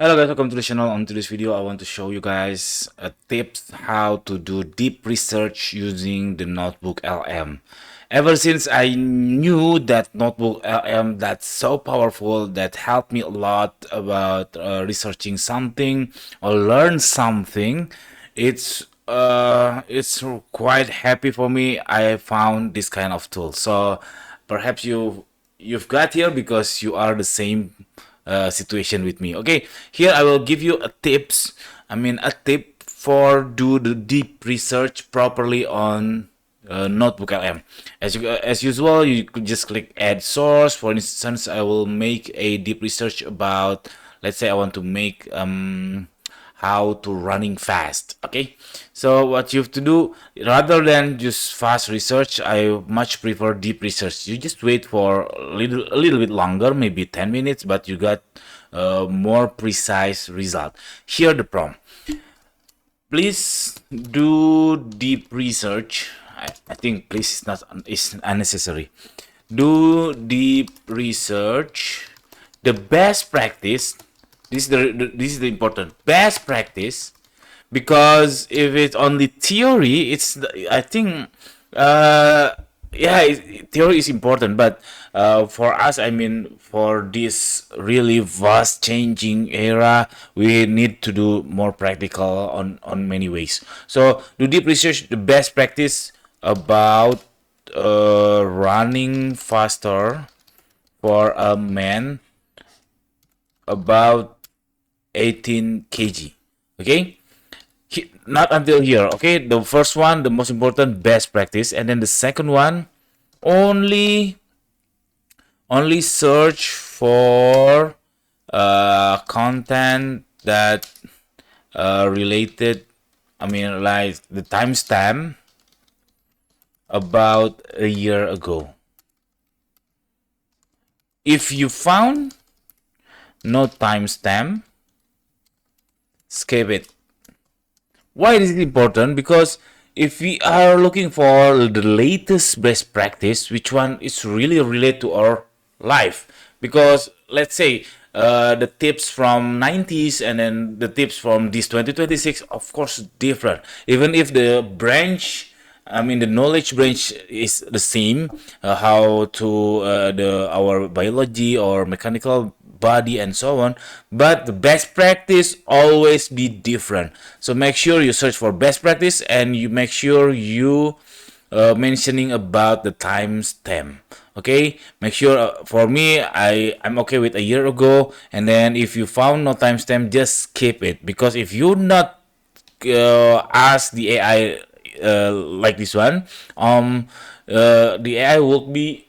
Hello guys, welcome to the channel. On today's video I want to show you guys tips how to do deep research using the NotebookLM. Ever since I knew that NotebookLM that's so powerful, that helped me a lot about researching something or learn something, it's quite happy for me. I found this kind of tool. So perhaps you've got here because you are the same situation with me. Okay, here I will give you a tip for do the deep research properly on NotebookLM. As usual, you could just click add source. For instance, I will make a deep research about, let's say I want to make how to running fast. Okay, so what you have to do, rather than just fast research, I much prefer deep research. You just wait for a little bit longer, maybe 10 minutes, but you got more precise result. Here the prompt: please do deep research. I think please is unnecessary. Do deep research. The best practice. This is the important best practice, because if it's only theory, I think theory is important, but for us, for this really vast changing era, we need to do more practical on many ways. So do deep research. The best practice about running faster for a man about 18 kg. Okay, not until here. Okay, the first one, the most important, best practice, and then the second one, only search for content that related, like the timestamp about a year ago. If you found no timestamp, skip it. Why is it important? Because if we are looking for the latest best practice, which one is really related to our life? Because let's say the tips from 90s and then the tips from this 2026, of course, different. Even if the branch, the knowledge branch is the same, how to our biology or mechanical body and so on, but the best practice always be different. So make sure you search for best practice, and you make sure you mentioning about the timestamp. Okay, make sure, for me, I'm okay with a year ago, and then if you found no timestamp, just skip it, because if you not ask the AI like this one, the AI will be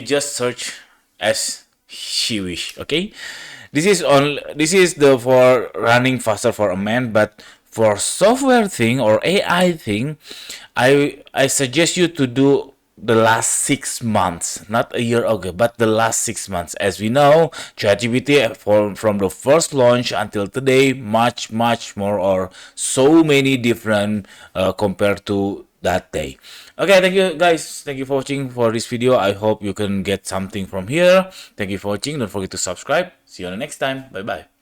just search as she wish. Okay, this is the for running faster for a man, but for software thing or AI thing, I suggest you to do the last 6 months, not a year ago, but the last 6 months. As we know, ChatGPT from the first launch until today, much more, or so many different compared to that day. Okay, thank you guys, thank you for watching for this video. I hope you can get something from here. Thank you for watching. Don't forget to subscribe. See you on the next time. Bye bye.